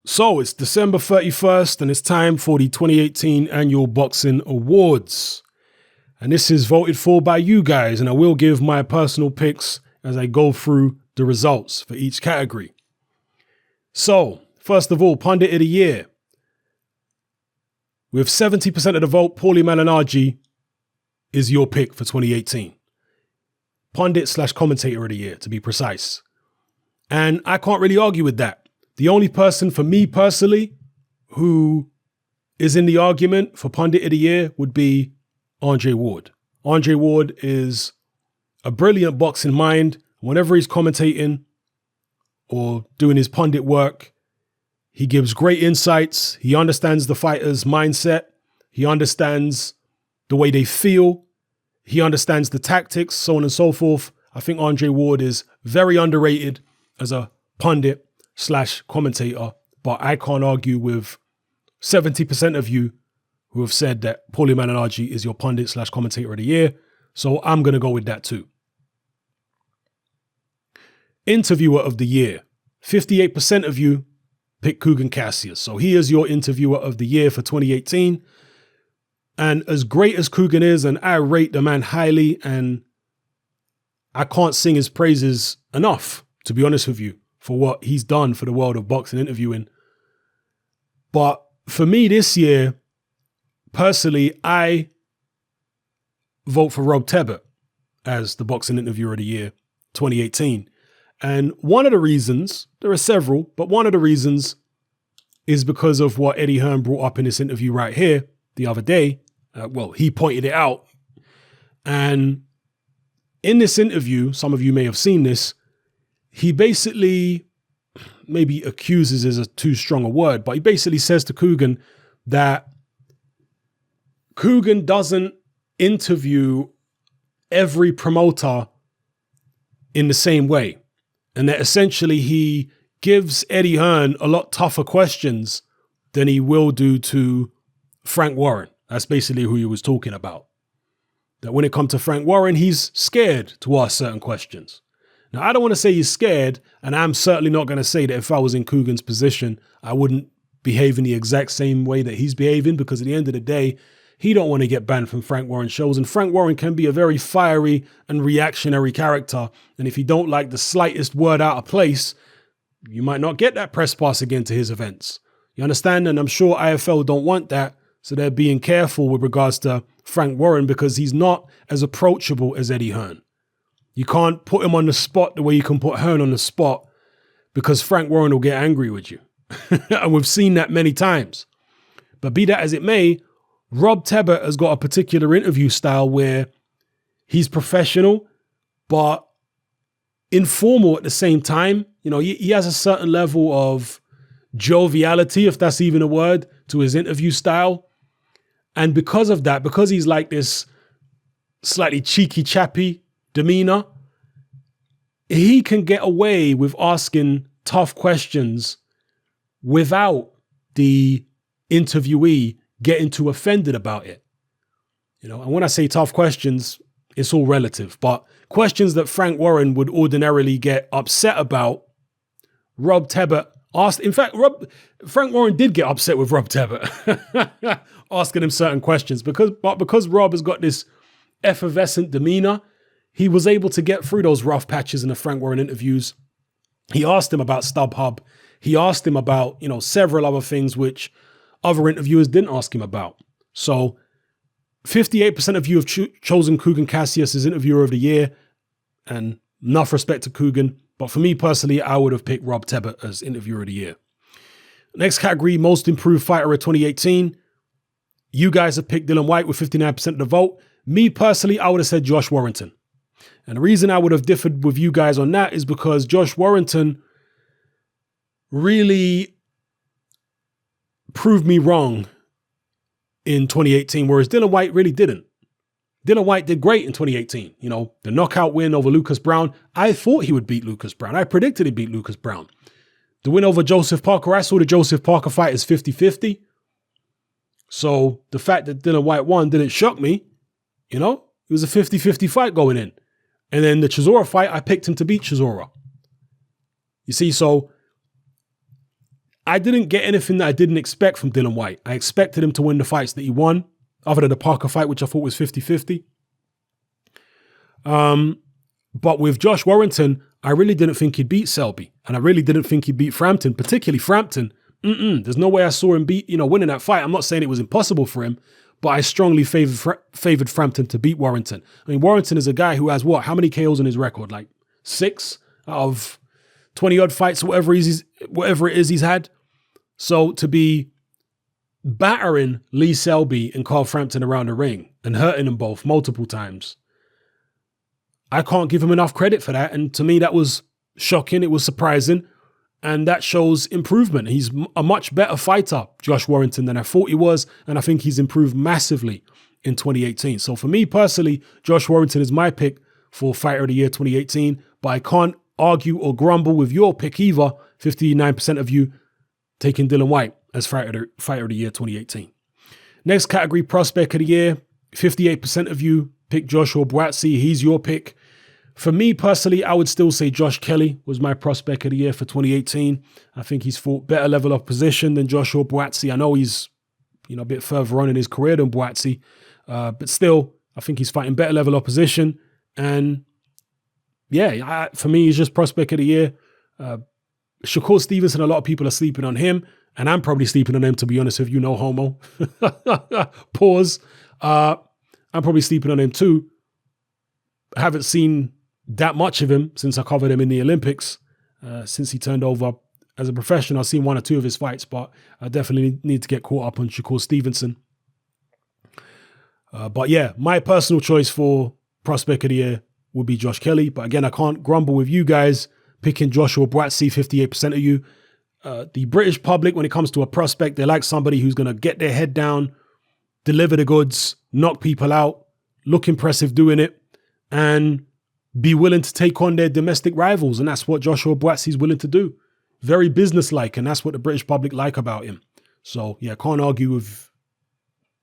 So it's December 31st and it's time for the 2018 Annual Boxing Awards. And this is voted for by you guys, and I will give my personal picks as I go through the results for each category. So, first of all, Pundit of the Year. With 70% of the vote, Paulie Malignaggi is your pick for 2018. Pundit/commentator of the year, to be precise. And I can't really argue with that. The only person for me personally who is in the argument for Pundit of the Year would be Andre Ward. Andre Ward is a brilliant boxing mind. Whenever he's commentating or doing his pundit work, he gives great insights. He understands the fighter's mindset. He understands the way they feel. He understands the tactics, so on and so forth. I think Andre Ward is very underrated as a pundit/commentator, but I can't argue with 70% of you who have said that Paulie Malignaggi is your pundit/commentator of the year. So I'm going to go with that too. Interviewer of the year. 58% of you pick Kugan Cassius. So he is your interviewer of the year for 2018. And as great as Kugan is, and I rate the man highly, and I can't sing his praises enough, to be honest with you, for what he's done for the world of boxing interviewing. But for me this year, personally, I vote for Rob Tebbett as the boxing interviewer of the year 2018. And one of the reasons, there are several, but one of the reasons is because of what Eddie Hearn brought up in this interview right here the other day. He pointed it out. And in this interview, some of you may have seen this, he basically, maybe accuses is a too strong a word, but he basically says to Kugan that Kugan doesn't interview every promoter in the same way. And that essentially he gives Eddie Hearn a lot tougher questions than he will do to Frank Warren. That's basically who he was talking about. That when it comes to Frank Warren, he's scared to ask certain questions. Now, I don't want to say he's scared, and I'm certainly not going to say that if I was in Kugan's position, I wouldn't behave in the exact same way that he's behaving, because at the end of the day, he don't want to get banned from Frank Warren shows. And Frank Warren can be a very fiery and reactionary character. And if you don't like the slightest word out of place, you might not get that press pass again to his events. You understand? And I'm sure IFL don't want that. So they're being careful with regards to Frank Warren because he's not as approachable as Eddie Hearn. You can't put him on the spot the way you can put Hearn on the spot, because Frank Warren will get angry with you. And we've seen that many times. But be that as it may, Rob Tebbett has got a particular interview style where he's professional, but informal at the same time. You know, he has a certain level of joviality, if that's even a word, to his interview style. And because of that, because he's like this slightly cheeky chappy demeanor, he can get away with asking tough questions without the interviewee getting too offended about it. You know, and when I say tough questions, it's all relative, but questions that Frank Warren would ordinarily get upset about, Rob Tebbett asked. In fact, Frank Warren did get upset with Rob Tebbett asking him certain questions because Rob has got this effervescent demeanor, he was able to get through those rough patches in the Frank Warren interviews. He asked him about StubHub. He asked him about, several other things which other interviewers didn't ask him about. So 58% of you have chosen Kugan Cassius as interviewer of the year, and enough respect to Kugan. But for me personally, I would have picked Rob Tebbett as interviewer of the year. Next category, most improved fighter of 2018. You guys have picked Dylan White with 59% of the vote. Me personally, I would have said Josh Warrington. And the reason I would have differed with you guys on that is because Josh Warrington really proved me wrong in 2018, whereas Dylan White really didn't. Dylan White did great in 2018. The knockout win over Lucas Brown. I thought he would beat Lucas Brown. I predicted he'd beat Lucas Brown. The win over Joseph Parker, I saw the Joseph Parker fight as 50-50. So the fact that Dylan White won didn't shock me. It was a 50-50 fight going in. And then the Chisora fight, I picked him to beat Chisora. You see, so I didn't get anything that I didn't expect from Dillian Whyte. I expected him to win the fights that he won, other than the Parker fight, which I thought was 50-50. But with Josh Warrington, I really didn't think he'd beat Selby. And I really didn't think he'd beat Frampton, particularly Frampton. There's no way I saw him winning that fight. I'm not saying it was impossible for him, but I strongly favored Frampton to beat Warrington. I mean, Warrington is a guy who has how many KOs in his record? Like 6 out of 20 odd fights, whatever it is he's had. So to be battering Lee Selby and Carl Frampton around the ring and hurting them both multiple times, I can't give him enough credit for that. And to me, that was shocking. It was surprising. And that shows improvement. He's a much better fighter, Josh Warrington, than I thought he was. And I think he's improved massively in 2018. So for me personally, Josh Warrington is my pick for Fighter of the Year 2018. But I can't argue or grumble with your pick either. 59% of you taking Dillian Whyte as Fighter of the Year 2018. Next category, Prospect of the Year. 58% of you pick Joshua Buatsi. He's your pick. For me personally, I would still say Josh Kelly was my Prospect of the Year for 2018. I think he's fought better level of position than Joshua Buatsi. I know he's a bit further on in his career than Buatsi, but still, I think he's fighting better level of position. And yeah, for me, he's just Prospect of the Year. Shakur Stevenson, a lot of people are sleeping on him, and I'm probably sleeping on him, to be honest with you, no homo. Pause. I'm probably sleeping on him too. I haven't seen that much of him since I covered him in the Olympics. Since he turned over as a professional, I've seen 1 or 2 of his fights, but I definitely need to get caught up on Shakur Stevenson. But yeah, my personal choice for Prospect of the Year would be Josh Kelly. But again, I can't grumble with you guys picking Joshua Buatsi, 58% of you. The British public, when it comes to a prospect, they like somebody who's going to get their head down, deliver the goods, knock people out, look impressive doing it, and be willing to take on their domestic rivals. And that's what Joshua Buatsi is willing to do. Very businesslike, and that's what the British public like about him. So yeah, can't argue with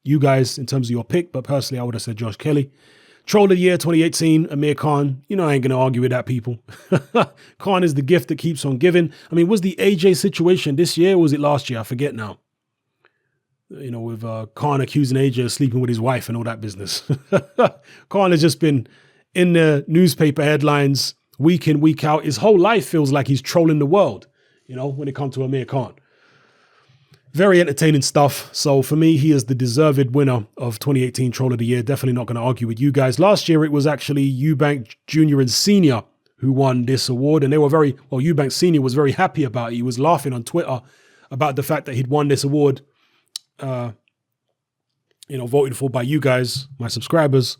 you guys in terms of your pick, but personally I would have said Josh Kelly. Troll of the Year 2018, Amir Khan. I ain't going to argue with that, people. Khan is the gift that keeps on giving. I mean, was the AJ situation this year or was it last year? I forget now. With Khan accusing AJ of sleeping with his wife and all that business. Khan has just been in the newspaper headlines week in, week out. His whole life feels like he's trolling the world, when it comes to Amir Khan. Very entertaining stuff. So for me, he is the deserved winner of 2018 Troll of the Year. Definitely not going to argue with you guys. Last year, it was actually Eubank Jr. and Sr. who won this award. And they were Eubank Sr. was very happy about it. He was laughing on Twitter about the fact that he'd won this award, voted for by you guys, my subscribers.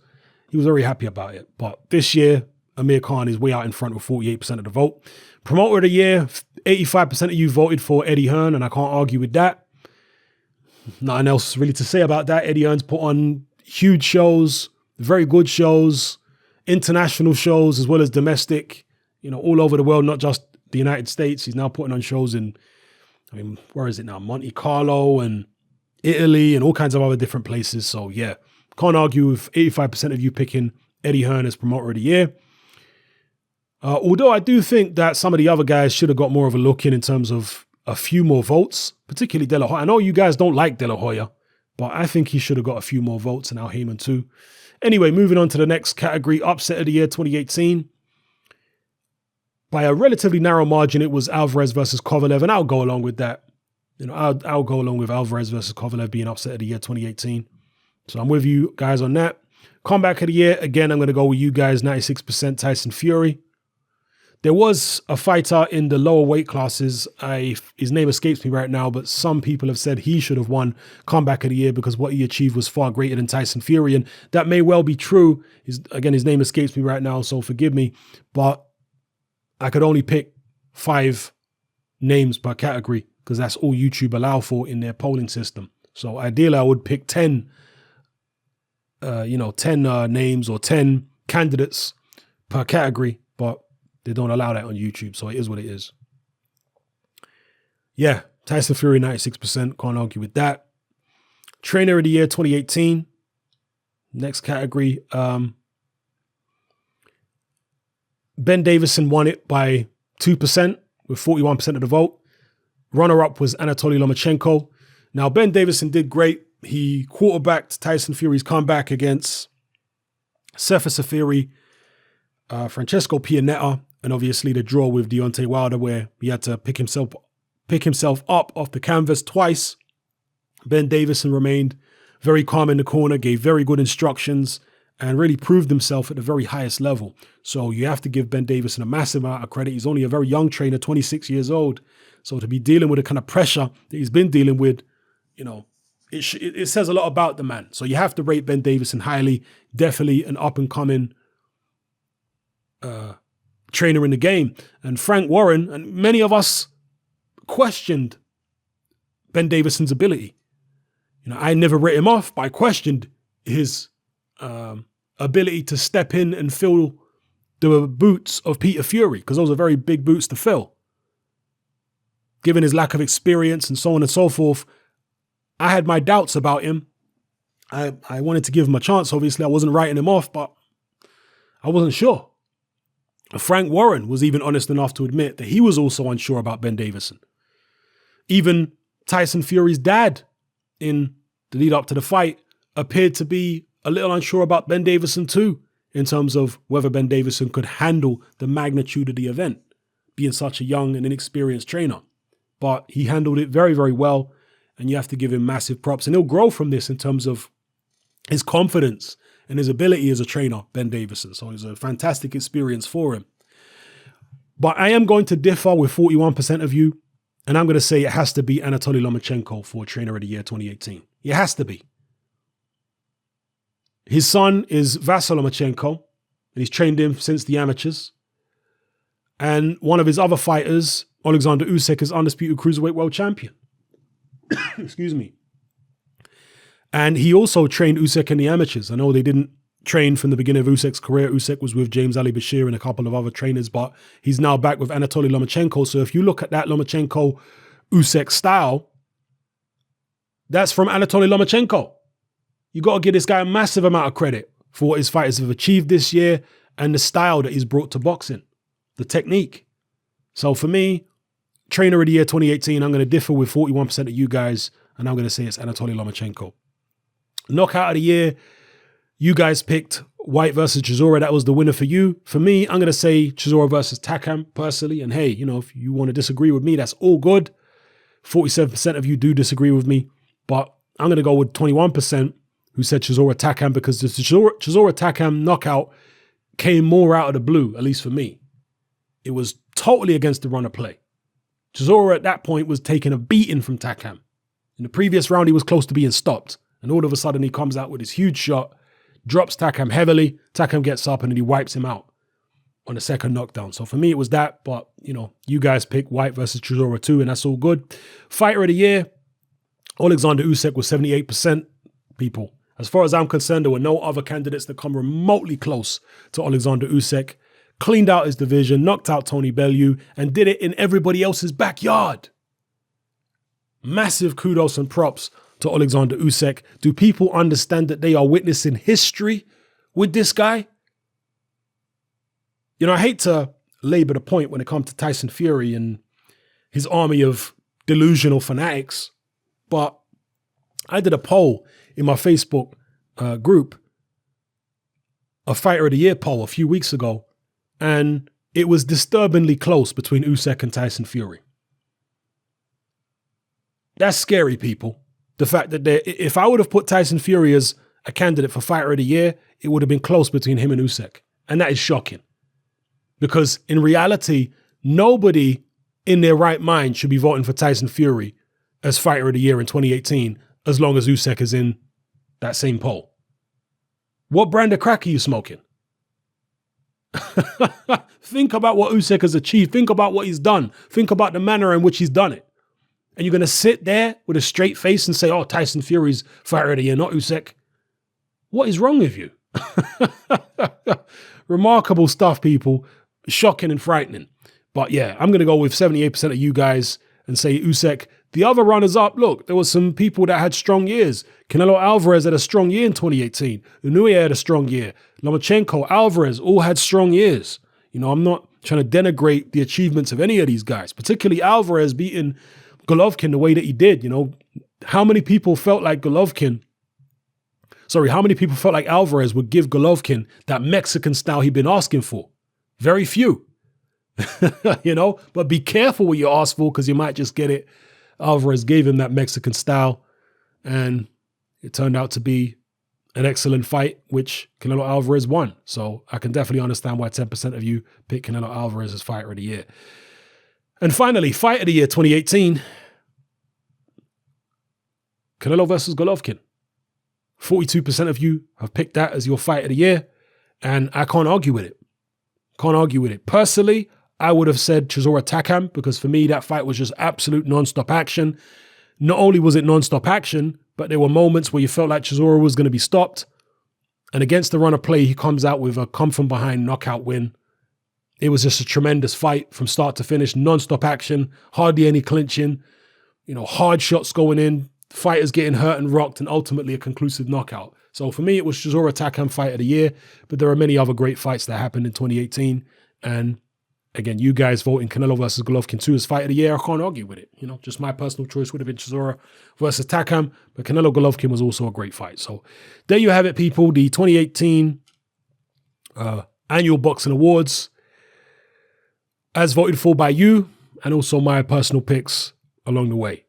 He was very happy about it. But this year, Amir Khan is way out in front with 48% of the vote. Promoter of the Year, 85% of you voted for Eddie Hearn, and I can't argue with that. Nothing else really to say about that. Eddie Hearn's put on huge shows, very good shows, international shows as well as domestic, all over the world, not just the United States. He's now putting on shows in, where is it now? Monte Carlo and Italy and all kinds of other different places. So yeah, can't argue with 85% of you picking Eddie Hearn as Promoter of the Year. Although I do think that some of the other guys should have got more of a look in terms of a few more votes, particularly De La Hoya. I know you guys don't like De La Hoya, but I think he should have got a few more votes, and Al Heyman too. Anyway, moving on to the next category, Upset of the Year 2018. By a relatively narrow margin, it was Alvarez versus Kovalev, and I'll go along with that. I'll go along with Alvarez versus Kovalev being Upset of the Year 2018. So I'm with you guys on that. Comeback of the Year, again, I'm going to go with you guys, 96% Tyson Fury. There was a fighter in the lower weight classes. His name escapes me right now, but some people have said he should have won Comeback of the Year because what he achieved was far greater than Tyson Fury. And that may well be true. His name escapes me right now, so forgive me. But I could only pick 5 names per category because that's all YouTube allow for in their polling system. So ideally, I would pick 10 names or 10 candidates per category, but they don't allow that on YouTube, so it is what it is. Yeah, Tyson Fury, 96%. Can't argue with that. Trainer of the Year 2018. Next category. Ben Davison won it by 2% with 41% of the vote. Runner-up was Anatoly Lomachenko. Now, Ben Davison did great. He quarterbacked Tyson Fury's comeback against Sefer Safiri, Francesco Pianetta, and obviously the draw with Deontay Wilder, where he had to pick himself up off the canvas twice. Ben Davison remained very calm in the corner, gave very good instructions, and really proved himself at the very highest level. So you have to give Ben Davison a massive amount of credit. He's only a very young trainer, 26 years old. So to be dealing with the kind of pressure that he's been dealing with, it says a lot about the man. So you have to rate Ben Davison highly. Definitely an up-and-coming trainer in the game. And Frank Warren, and many of us questioned Ben Davison's ability. I never wrote him off, but I questioned his ability to step in and fill the boots of Peter Fury, because those are very big boots to fill. Given his lack of experience and so on and so forth, I had my doubts about him. I wanted to give him a chance. Obviously, I wasn't writing him off, but I wasn't sure. Frank Warren was even honest enough to admit that he was also unsure about Ben Davison. Even Tyson Fury's dad, in the lead up to the fight, appeared to be a little unsure about Ben Davison too, in terms of whether Ben Davison could handle the magnitude of the event, being such a young and inexperienced trainer. But he handled it very, very well, and you have to give him massive props. And he'll grow from this in terms of his confidence and his ability as a trainer, Ben Davison. So it was a fantastic experience for him. But I am going to differ with 41% of you, and I'm going to say it has to be Anatoly Lomachenko for Trainer of the Year 2018. It has to be. His son is Vasyl Lomachenko, and he's trained him since the amateurs. And one of his other fighters, Alexander Usyk, is undisputed cruiserweight world champion. Excuse me. And he also trained Usyk in the amateurs. I know they didn't train from the beginning of Usyk's career. Usyk was with James Ali Bashir and a couple of other trainers, but he's now back with Anatoly Lomachenko. So if you look at that Lomachenko-Usyk style, that's from Anatoly Lomachenko. You got to give this guy a massive amount of credit for what his fighters have achieved this year and the style that he's brought to boxing, the technique. So for me, Trainer of the Year 2018, I'm going to differ with 41% of you guys, and I'm going to say it's Anatoly Lomachenko. Knockout of the Year, you guys picked White versus Chisora. That was the winner for you. For me, I'm going to say Chisora versus Takam personally. And hey, if you want to disagree with me, that's all good. 47% of you do disagree with me, but I'm going to go with 21% who said Chisora Takam, because the Chisora Takam knockout came more out of the blue, at least for me. It was totally against the run of play. Chisora at that point was taking a beating from Takam. In the previous round, he was close to being stopped. And all of a sudden, he comes out with his huge shot, drops Takam heavily. Takam gets up and then he wipes him out on the second knockdown. So for me, it was that. But, you guys pick White versus Chisora too, and that's all good. Fighter of the Year, Alexander Usyk was 78%. People, as far as I'm concerned, there were no other candidates that come remotely close to Alexander Usyk. Cleaned out his division, knocked out Tony Bellew, and did it in everybody else's backyard. Massive kudos and props to Alexander Usyk. Do people understand that they are witnessing history with this guy? I hate to labor the point when it comes to Tyson Fury and his army of delusional fanatics, but I did a poll in my Facebook group, a Fighter of the Year poll a few weeks ago, and it was disturbingly close between Usyk and Tyson Fury. That's scary, people. The fact that if I would have put Tyson Fury as a candidate for Fighter of the Year, it would have been close between him and Usyk. And that is shocking. Because in reality, nobody in their right mind should be voting for Tyson Fury as Fighter of the Year in 2018, as long as Usyk is in that same poll. What brand of crack are you smoking? Think about what Usyk has achieved. Think about what he's done. Think about the manner in which he's done it. And you're going to sit there with a straight face and say, Tyson Fury's Fighter of the Year, not Usyk. What is wrong with you? Remarkable stuff, people. Shocking and frightening. But yeah, I'm going to go with 78% of you guys and say Usyk. The other runners-up, look, there were some people that had strong years. Canelo Alvarez had a strong year in 2018. Inoue had a strong year. Lomachenko, Alvarez, all had strong years. I'm not trying to denigrate the achievements of any of these guys, particularly Alvarez beating Golovkin the way that he did. You know, how many people felt like Alvarez would give Golovkin that Mexican style he'd been asking for? Very few. You know, but be careful what you ask for, because you might just get it. Alvarez gave him that Mexican style, and it turned out to be an excellent fight, which Canelo Alvarez won. So I can definitely understand why 10% of you pick Canelo Alvarez as fighter of the year. And finally, fight of the year 2018, Canelo versus Golovkin. 42% of you have picked that as your fight of the year, and I can't argue with it. Can't argue with it. Personally, I would have said Chisora Takam, because for me, that fight was just absolute non-stop action. Not only was it non-stop action, but there were moments where you felt like Chisora was going to be stopped. And against the run of play, he comes out with a come-from-behind knockout win. It was just a tremendous fight from start to finish, non-stop action, hardly any clinching, you know, hard shots going in, fighters getting hurt and rocked, and ultimately a conclusive knockout. So for me, it was Chisora Takam fight of the year, but there are many other great fights that happened in 2018. And again, you guys voting Canelo versus Golovkin 2 as fight of the year, I can't argue with it. You know, just my personal choice would have been Chisora versus Takam, but Canelo Golovkin was also a great fight. So there you have it, people. The 2018 annual boxing awards, as voted for by you, and also my personal picks along the way.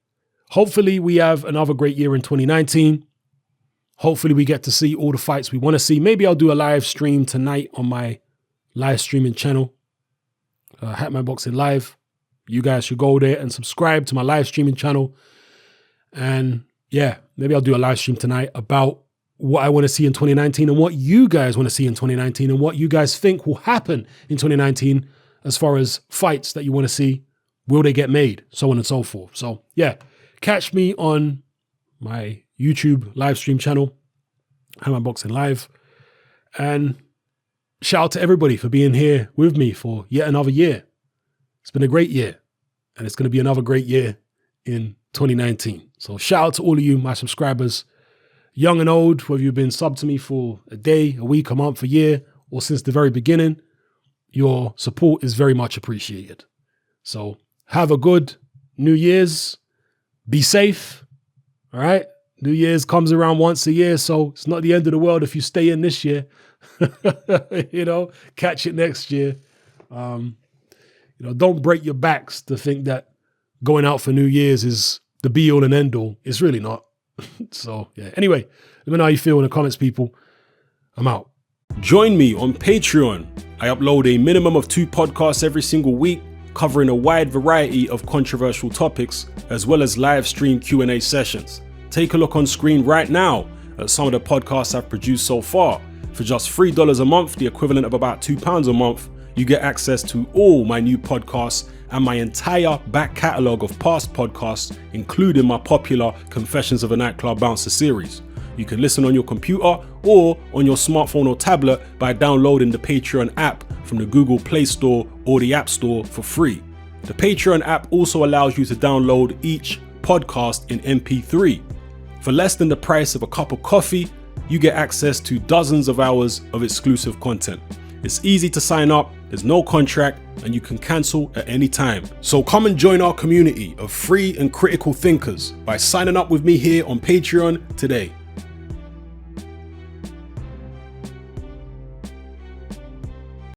Hopefully we have another great year in 2019. Hopefully we get to see all the fights we want to see. Maybe I'll do a live stream tonight on my live streaming channel, Hatman Boxing Live. You guys should go there and subscribe to my live streaming channel. And yeah, maybe I'll do a live stream tonight about what I want to see in 2019 and what you guys want to see in 2019 and what you guys think will happen in 2019 as far as fights that you want to see. Will they get made? So on and so forth. So yeah, catch me on my YouTube live stream channel, Hatman Boxing Live. And shout out to everybody for being here with me for yet another year. It's been a great year, and it's going to be another great year in 2019. So shout out to all of you, my subscribers, young and old, whether you've been subbed to me for a day, a week, a month, a year, or since the very beginning. Your support is very much appreciated. So have a good New Year's. Be safe. All right. New Year's comes around once a year, so it's not the end of the world if you stay in this year. You know, catch it next year. You know, don't break your backs to think that going out for New Year's is the be all and end all. It's really not. So yeah. Anyway, let me know how you feel in the comments, people. I'm out. Join me on Patreon. I upload a minimum of 2 podcasts every single week, covering a wide variety of controversial topics, as well as live stream Q&A sessions. Take a look on screen right now at some of the podcasts I've produced so far. For just $3 a month, the equivalent of about £2 a month, you get access to all my new podcasts and my entire back catalogue of past podcasts, including my popular Confessions of a Nightclub Bouncer series. You can listen on your computer or on your smartphone or tablet by downloading the Patreon app from the Google Play Store or the App Store for free. The Patreon app also allows you to download each podcast in MP3. For less than the price of a cup of coffee, you get access to dozens of hours of exclusive content. It's easy to sign up, there's no contract, and you can cancel at any time. So come and join our community of free and critical thinkers by signing up with me here on Patreon today.